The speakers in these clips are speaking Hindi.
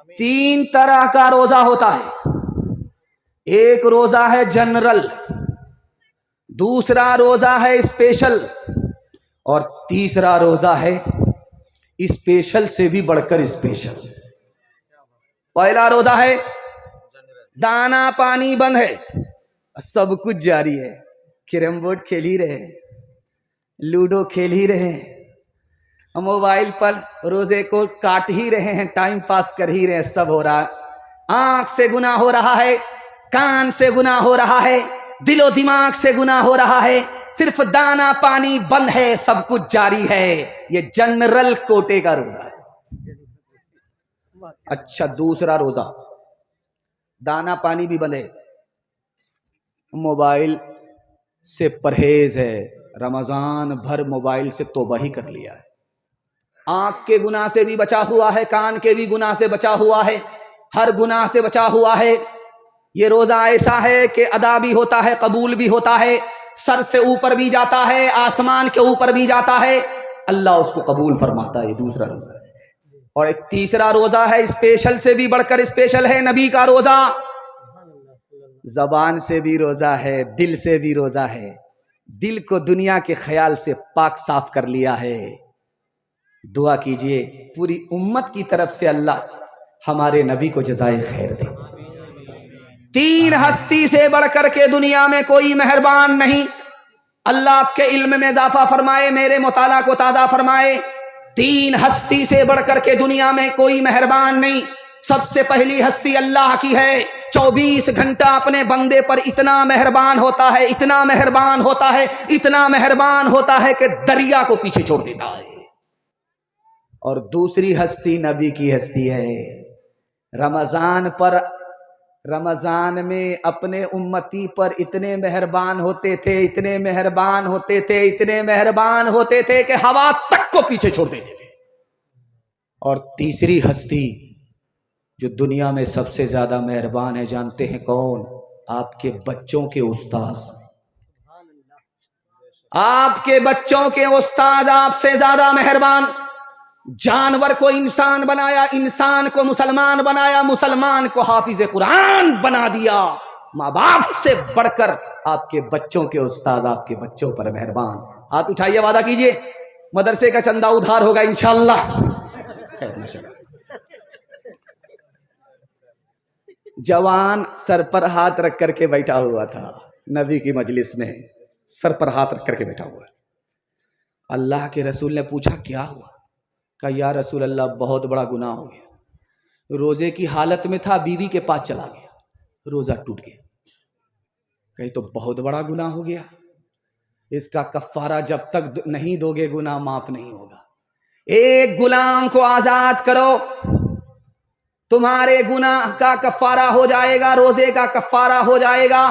तीन तरह का रोजा होता है। एक रोजा है जनरल, दूसरा रोजा है स्पेशल, और तीसरा रोजा है स्पेशल से भी बढ़कर स्पेशल। पहला रोजा है दाना पानी बंद है, सब कुछ जारी है, कैरम बोर्ड खेल ही रहे, लूडो खेल ही रहे हैं, मोबाइल पर रोजे को काट ही रहे हैं, टाइम पास कर ही रहे हैं, सब हो रहा है। आंख से गुनाह हो रहा है, कान से गुनाह हो रहा है, दिलो दिमाग से गुनाह हो रहा है, सिर्फ दाना पानी बंद है, सब कुछ जारी है। ये जनरल कोटे का रोजा है। अच्छा, दूसरा रोजा दाना पानी भी बंद है, मोबाइल से परहेज है, रमजान भर मोबाइल से तौबा ही कर लिया है, आंख के गुनाह से भी बचा हुआ है, कान के भी गुनाह से बचा हुआ है, हर गुनाह से बचा हुआ है। ये रोजा ऐसा है कि अदा भी होता है, कबूल भी होता है, सर से ऊपर भी जाता है, आसमान के ऊपर भी जाता है, अल्लाह उसको कबूल फरमाता है। ये दूसरा रोजा है। और एक तीसरा रोजा है, स्पेशल से भी बढ़कर स्पेशल है, नबी का रोजा। जबान से भी रोजा है, दिल से भी रोजा है, दिल को दुनिया के ख्याल से पाक साफ कर लिया है। दुआ कीजिए पूरी उम्मत की तरफ से अल्लाह हमारे नबी को जज़ाए खैर दे। तीन हस्ती से बढ़कर के दुनिया में कोई मेहरबान नहीं। अल्लाह आपके इल्म में इजाफा फरमाए, मेरे मुताला को ताज़ा फरमाए। तीन हस्ती से बढ़कर के दुनिया में कोई मेहरबान नहीं। सबसे पहली हस्ती अल्लाह की है। 24 घंटा अपने बंदे पर इतना मेहरबान होता है, इतना मेहरबान होता है, इतना मेहरबान होता है कि दरिया को पीछे छोड़ देता है। और दूसरी हस्ती नबी की हस्ती है। रमजान में अपने उम्मती पर इतने मेहरबान होते थे, इतने मेहरबान होते थे, इतने मेहरबान होते थे कि हवा तक को पीछे छोड़ देते थे। और तीसरी हस्ती जो दुनिया में सबसे ज्यादा मेहरबान है, जानते हैं कौन? आपके बच्चों के उस्ताद। आपके बच्चों के उस्ताद आपसे ज्यादा मेहरबान। जानवर को इंसान बनाया, इंसान को मुसलमान बनाया, मुसलमान को हाफिज कुरान बना दिया। माँ बाप से बढ़कर आपके बच्चों के उस्ताद आपके बच्चों पर मेहरबान। हाथ उठाइए, वादा कीजिए मदरसे का चंदा उधार होगा इंशाअल्लाह। जवान सर पर हाथ रख करके बैठा हुआ था, नबी की मजलिस में सर पर हाथ रख करके बैठा हुआ। अल्लाह के रसूल ने पूछा क्या हुआ? कहा या रसूल अल्लाह बहुत बड़ा गुनाह हो गया। रोजे की हालत में था, बीवी के पास चला गया, रोजा टूट गया। कहीं तो बहुत बड़ा गुनाह हो गया, इसका कफ्फारा जब तक नहीं दोगे गुनाह माफ नहीं होगा। एक गुलाम को आजाद करो, तुम्हारे गुनाह का कफ्फारा हो जाएगा, रोजे का कफ्फारा हो जाएगा।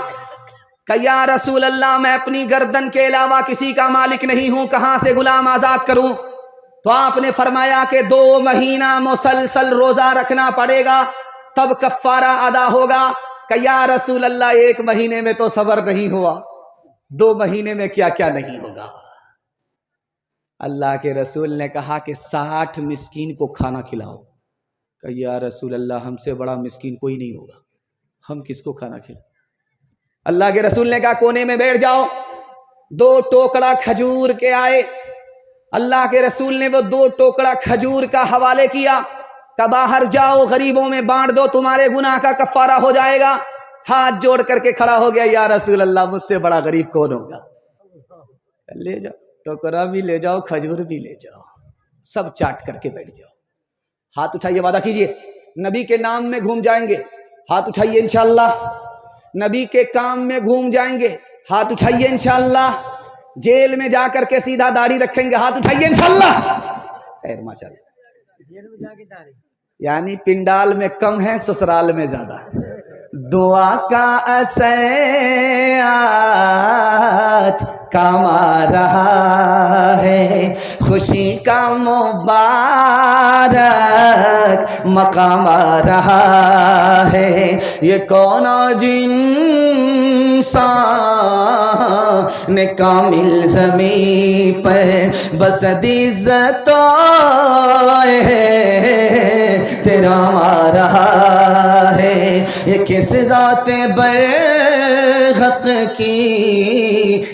कहा या रसूल अल्लाह मैं अपनी गर्दन के अलावा किसी का मालिक नहीं हूं, कहां से गुलाम आजाद करूं? तो आपने फरमाया कि 2 महीना मुसलसल रोजा रखना पड़ेगा, तब कफ्फारा अदा होगा। कहा या रसूल अल्लाह 1 महीने में तो सबर नहीं हुआ, 2 महीने में क्या क्या नहीं होगा। अल्लाह के रसूल ने कहा कि 60 मिस्कीन को खाना खिलाओ। कहा या रसूल अल्लाह हमसे बड़ा मिस्कीन कोई नहीं होगा, हम किसको खाना खिलाएं? अल्लाह के रसूल ने कहा कोने में बैठ जाओ। 2 टोकरा खजूर के आए, अल्लाह के रसूल ने वो 2 टोकरा खजूर का हवाले किया। कहा बाहर जाओ, गरीबों में बांट दो, तुम्हारे गुनाह का कफ्फारा हो जाएगा। हाथ जोड़ करके खड़ा हो गया, या रसूल अल्लाह मुझसे बड़ा गरीब कौन होगा? ले जाओ, टोकरा भी ले जाओ, खजूर भी ले जाओ, सब चाट करके बैठ जाओ। हाथ उठाइए, वादा कीजिए नबी के नाम में घूम जाएंगे। हाथ उठाइए इंशाअल्लाह। नबी के काम में घूम जाएंगे। हाथ उठाइए इंशाअल्लाह। जेल में जाकर के सीधा दाढ़ी रखेंगे। हाथ उठाइए इंशाअल्लाह। खैर माशाअल्लाह। यानी पिंडाल में कम है, ससुराल में ज्यादा है। दुआ का असर आज काम आ रहा है, खुशी का मुबारक मकाम आ रहा है। ये कौन इंसान ने कामिल ज़मीं पर बसद इज़्ज़तो तेरा आ रहा है। ये किस ज़ात बरहक की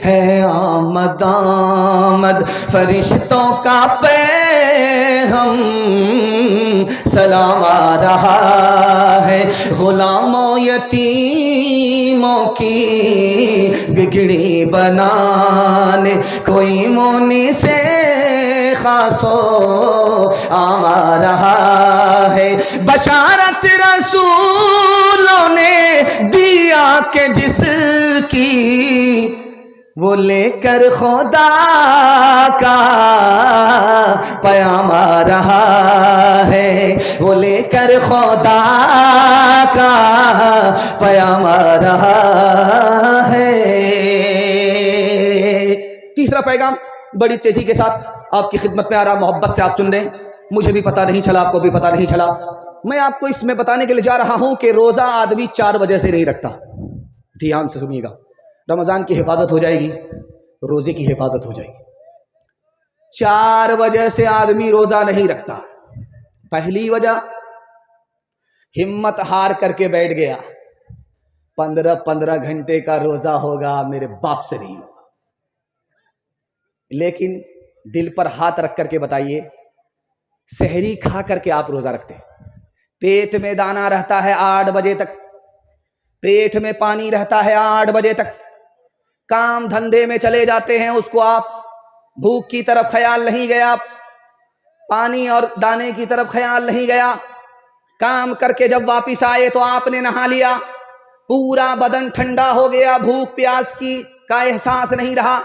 है आमद आमद, फरिश्तों का पैग़ाम सलाम आ रहा है। गुलामों यतीमों की बिगड़ी बनाने कोई मुनि से खासो आम आ रहा है। बशारत रसूलों ने दिया के जिसकी वो लेकर खुदा का पैगाम आ रहा है, वो लेकर खुदा का पैगाम आ रहा है। तीसरा पैगाम बड़ी तेजी के साथ आपकी खिदमत में आ रहा, मोहब्बत से आप सुन लें। मुझे भी पता नहीं चला, आपको भी पता नहीं चला। मैं आपको इसमें बताने के लिए जा रहा हूं कि रोजा आदमी 4 वजह से नहीं रखता। ध्यान से सुनिएगा, रमजान की हिफाजत हो जाएगी, रोजे की हिफाजत हो जाएगी। 4 वजह से आदमी रोजा नहीं रखता। पहली वजह, हिम्मत हार करके बैठ गया, 15-15 घंटे का रोजा होगा, मेरे बाप से नहीं होगा। लेकिन दिल पर हाथ रख करके बताइए, सहरी खा करके आप रोजा रखते हैं, पेट में दाना रहता है 8 बजे तक, पेट में पानी रहता है 8 बजे तक, काम धंधे में चले जाते हैं, उसको आप भूख की तरफ ख्याल नहीं गया, पानी और दाने की तरफ ख्याल नहीं गया। काम करके जब वापिस आए तो आपने नहा लिया, पूरा बदन ठंडा हो गया, भूख प्यास की का एहसास नहीं रहा।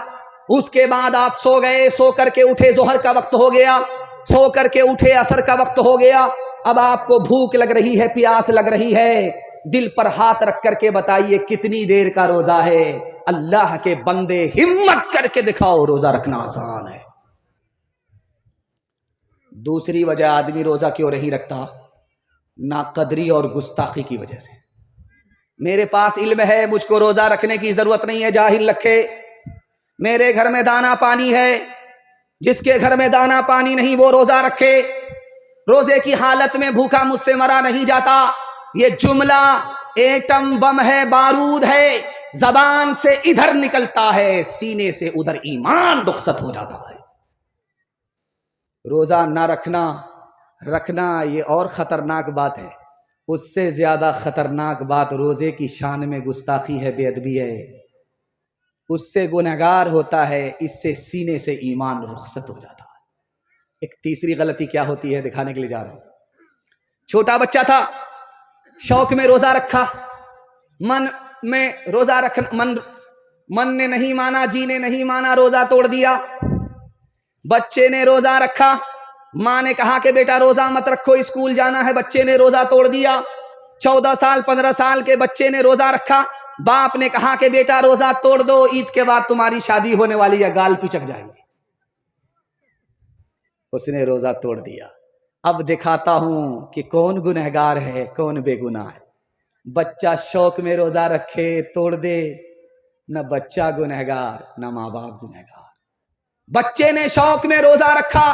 उसके बाद आप सो गए, सो करके उठे, जोहर का वक्त हो गया, सो करके उठे, असर का वक्त हो गया। अब आपको भूख लग रही है, प्यास लग रही है, दिल पर हाथ रख करके बताइए कितनी देर का रोजा है। अल्लाह के बंदे हिम्मत करके दिखाओ, रोजा रखना आसान है। दूसरी वजह आदमी रोजा क्यों नहीं रखता, नाकदरी और गुस्ताखी की वजह से। मेरे पास इल्म है, मुझको रोजा रखने की जरूरत नहीं है, जाहिल रखे। मेरे घर में दाना पानी है, जिसके घर में दाना पानी नहीं वो रोजा रखे। रोजे की हालत में भूखा मुझसे मरा नहीं जाता। ये जुमला एटम बम है, बारूद है, जबान से इधर निकलता है, सीने से उधर ईमान रुखसत हो जाता है। रोजा ना रखना, रखना ये और खतरनाक बात है। उससे ज्यादा खतरनाक बात रोजे की शान में गुस्ताखी है, बेअदबी है, उससे गुनहगार होता है, इससे सीने से ईमान रुखसत हो जाता है। एक तीसरी गलती क्या होती है दिखाने के लिए जा रहा हूं। छोटा बच्चा था, शौक में रोजा रखा, मन में रोजा रखना, मन ने नहीं माना, जी ने नहीं माना, रोजा तोड़ दिया। बच्चे ने रोजा रखा, माँ ने कहा कि बेटा रोजा मत रखो, स्कूल जाना है, बच्चे ने रोजा तोड़ दिया। 14 साल 15 साल के बच्चे ने रोजा रखा, बाप ने कहा कि बेटा रोजा तोड़ दो, ईद के बाद तुम्हारी शादी होने वाली है, गाल पिचक जाएंगे। उसने रोजा तोड़ दिया। अब दिखाता हूं कि कौन गुनहगार है, कौन बेगुनाह है। बच्चा शौक में रोजा रखे, तोड़ दे, न बच्चा गुनहगार न माँ बाप गुनहगार। बच्चे ने शौक में रोजा रखा,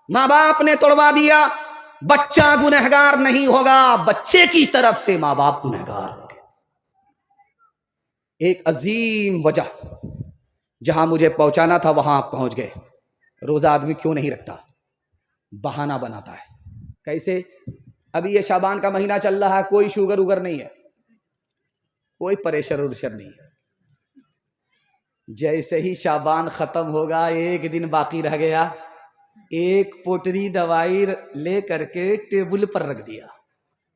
माँ बाप ने तोड़वा दिया, बच्चा गुनहगार नहीं होगा, बच्चे की तरफ से माँ बाप गुनहगार होंगे। एक अजीम वजह, जहां मुझे पहुंचाना था वहां आप पहुंच गए। रोजा आदमी क्यों नहीं रखता, बहाना बनाता है। कैसे? अभी ये शाबान का महीना चल रहा है, कोई शुगर उगर नहीं है, कोई प्रेशर उर्शर नहीं है। जैसे ही शाबान खत्म होगा, एक दिन बाकी रह गया, एक पोटरी दवाई ले करके टेबल पर रख दिया,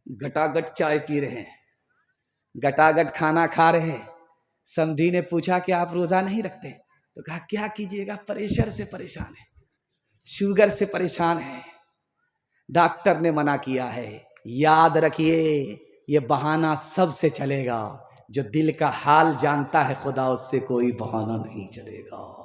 घटाघट चाय पी रहे हैं, घटाघट खाना खा रहे हैं। समधी ने पूछा कि आप रोजा नहीं रखते? तो कहा क्या कीजिएगा, प्रेशर से परेशान है, शुगर से परेशान है, डॉक्टर ने मना किया है। याद रखिए, ये बहाना सबसे चलेगा, जो दिल का हाल जानता है खुदा उससे कोई बहाना नहीं चलेगा।